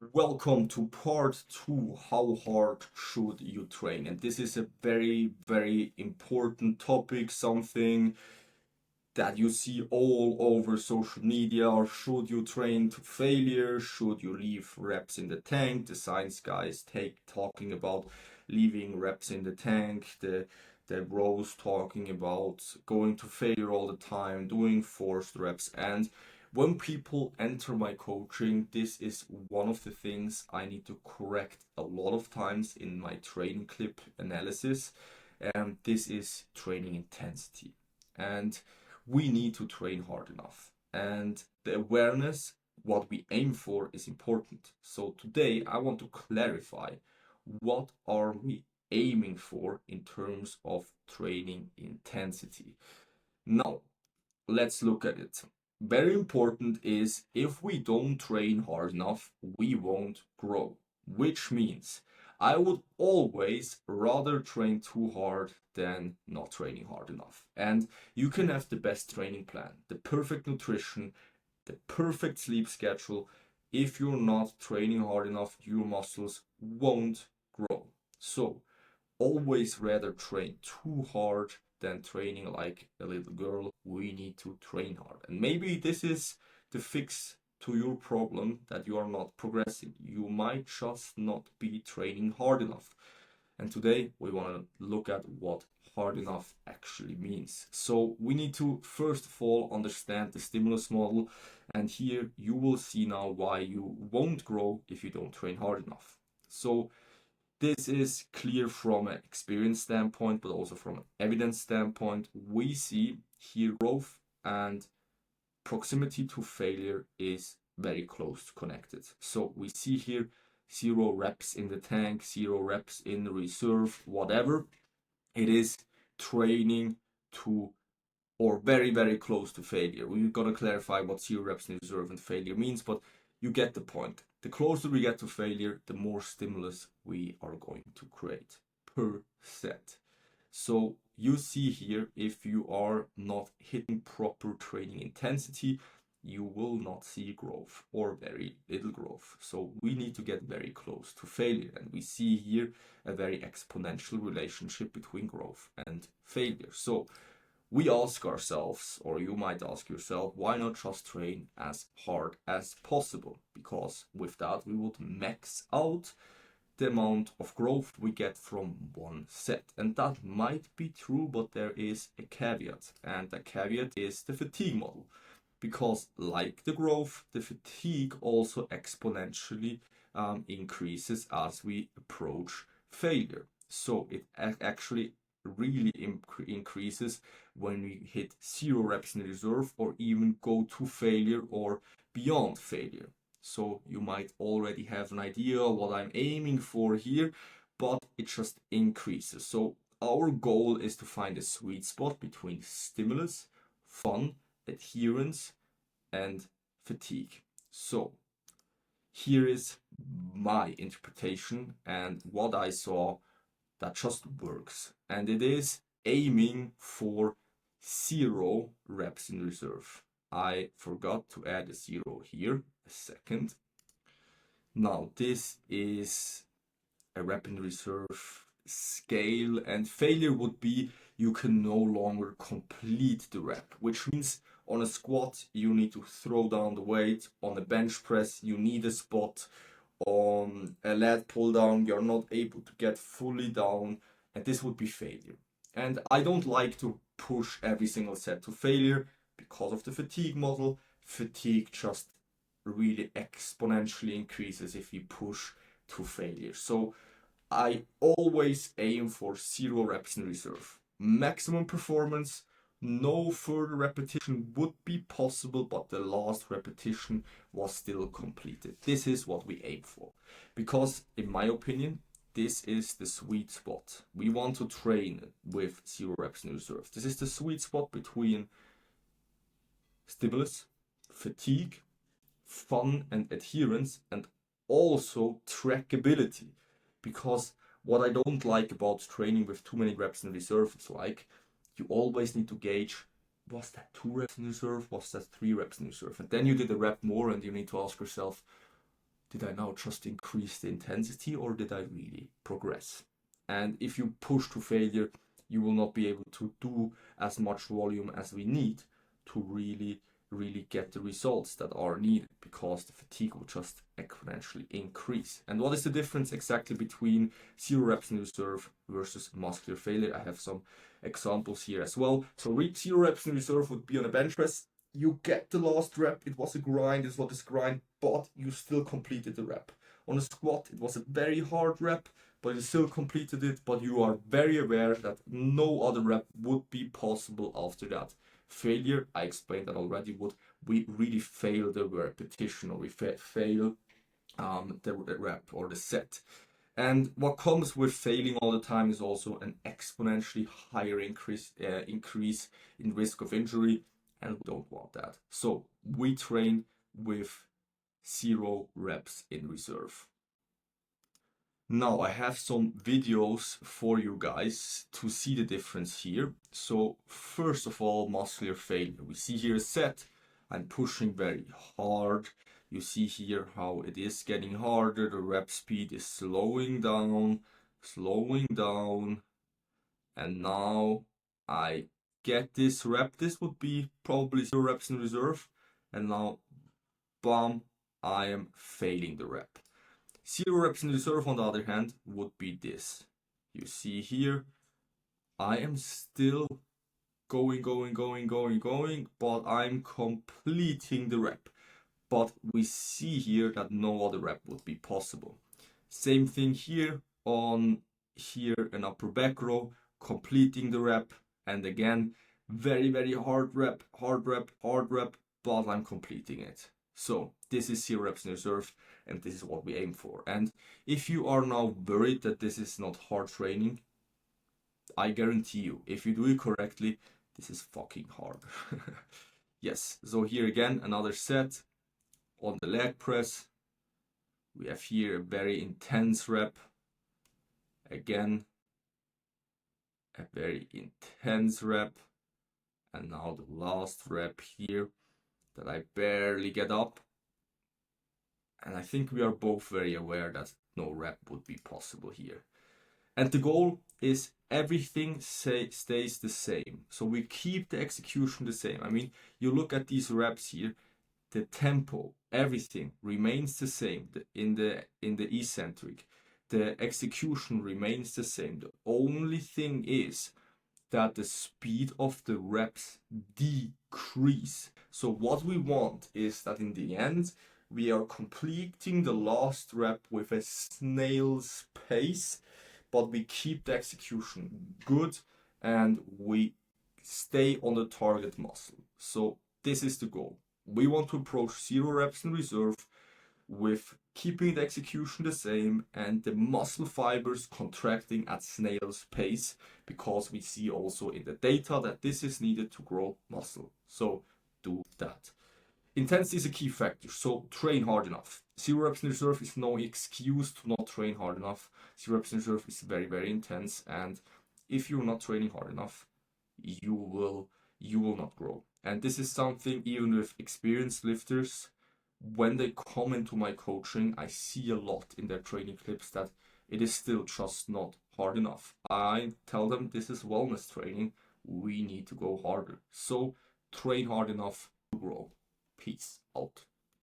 Welcome to part two. How hard should you train? And this is a very, very important topic, something that you see all over social media. Or should you train to failure? Should you leave reps in the tank? The science guys take talking about leaving reps in the tank. The bros talking about going to failure all the time, doing forced reps. And when people enter my coaching, this is one of the things I need to correct a lot of times in my training clip analysis. And this is training intensity. And we need to train hard enough. And the awareness, what we aim for, is important. So today I want to clarify what are we aiming for in terms of training intensity. Now, let's look at it. Very important is if we don't train hard enough, we won't grow, which means I would always rather train too hard than not training hard enough. And you can have the best training plan, the perfect nutrition, the perfect sleep schedule. If you're not training hard enough, your muscles won't grow. So always rather train too hard than training like a little girl. We need to train hard. And maybe this is the fix to your problem that you are not progressing. You might just not be training hard enough. And today we want to look at what hard enough actually means. So we need to first of all understand the stimulus model. And here you will see now why you won't grow if you don't train hard enough. So this is clear from an experience standpoint, but also from an evidence standpoint. We see here growth and proximity to failure is very close connected. So we see here 0 reps in the tank, 0 reps in the reserve, whatever. It is training to or very, very close to failure. We've got to clarify what 0 reps in reserve and failure means, but you get the point. The closer we get to failure, the more stimulus we are going to create per set. So you see here, if you are not hitting proper training intensity, you will not see growth or very little growth. So we need to get very close to failure. And we see here a very exponential relationship between growth and failure. So we ask ourselves, or you might ask yourself, why not just train as hard as possible? Because with that, we would max out the amount of growth we get from one set. And that might be true, but there is a caveat. And the caveat is the fatigue model. Because like the growth, the fatigue also exponentially increases as we approach failure. So it actually really increases when we hit 0 reps in reserve or even go to failure or beyond failure. So you might already have an idea what I'm aiming for here, but it just increases. So our goal is to find a sweet spot between stimulus, fun, adherence, and fatigue. So here is my interpretation and what I saw that just works. And it is aiming for 0 reps in reserve. I forgot to add a 0 here. A second. Now this is a rep in reserve scale, and failure would be you can no longer complete the rep, which means on a squat you need to throw down the weight, on a bench press you need a spot, on a lat pull down you're not able to get fully down, and this would be failure. And I don't like to push every single set to failure because of the fatigue model. Fatigue just really exponentially increases if you push to failure. So I always aim for 0 reps in reserve. Maximum performance, no further repetition would be possible, but the last repetition was still completed. This is what we aim for. Because, in my opinion, this is the sweet spot. We want to train with 0 reps in reserve. This is the sweet spot between stimulus, fatigue, fun, and adherence, and also trackability. Because what I don't like about training with too many reps in reserve is like you always need to gauge, was that 2 reps in reserve? Was that 3 reps in reserve? And then you did a rep more and you need to ask yourself, did I now just increase the intensity or did I really progress? And if you push to failure, you will not be able to do as much volume as we need to really get the results that are needed, because the fatigue will just exponentially increase. And what is the difference exactly between 0 reps in reserve versus muscular failure? I have some examples here as well. So 0 reps in reserve would be on a bench press. You get the last rep, it was a grind, it was a grind, but you still completed the rep. On a squat, it was a very hard rep, but you still completed it, but you are very aware that no other rep would be possible after that. Failure, I explained that already, would we really fail the repetition, or we fail the rep or the set. And what comes with failing all the time is also an exponentially higher increase in risk of injury, and we don't want that. So we train with 0 reps in reserve. Now I have some videos for you guys to see the difference here. So first of all, muscular failure. We see here a set. I'm pushing very hard. You see here how it is getting harder. The rep speed is slowing down. And now I get this rep. This would be probably 0 reps in reserve. And now, bam, I am failing the rep. 0 reps in reserve, on the other hand, would be this. You see here, I am still going, but I'm completing the rep. But we see here that no other rep would be possible. Same thing here on an upper back row, completing the rep, and again, very hard rep, but I'm completing it. So this is 0 reps in reserve, and this is what we aim for. And if you are now worried that this is not hard training, I guarantee you, if you do it correctly, this is fucking hard. Yes, so here again, another set on the leg press. We have here a very intense rep. Again, a very intense rep. And now the last rep here that I barely get up. And I think we are both very aware that no rep would be possible here. And the goal is everything stays the same. So we keep the execution the same. I mean, you look at these reps here, the tempo, everything remains the same in the eccentric. The execution remains the same. The only thing is that the speed of the reps decrease. So what we want is that in the end, we are completing the last rep with a snail's pace, but we keep the execution good and we stay on the target muscle. So this is the goal. We want to approach 0 reps in reserve with keeping the execution the same and the muscle fibers contracting at snail's pace, because we see also in the data that this is needed to grow muscle. So do that. Intensity is a key factor, so train hard enough. 0 reps in reserve is no excuse to not train hard enough. 0 reps in reserve is very intense, and if you're not training hard enough, you will not grow. And this is something even with experienced lifters, when they come into my coaching, I see a lot in their training clips that it is still just not hard enough. I tell them this is wellness training. We need to go harder. So train hard enough to grow. Peace out.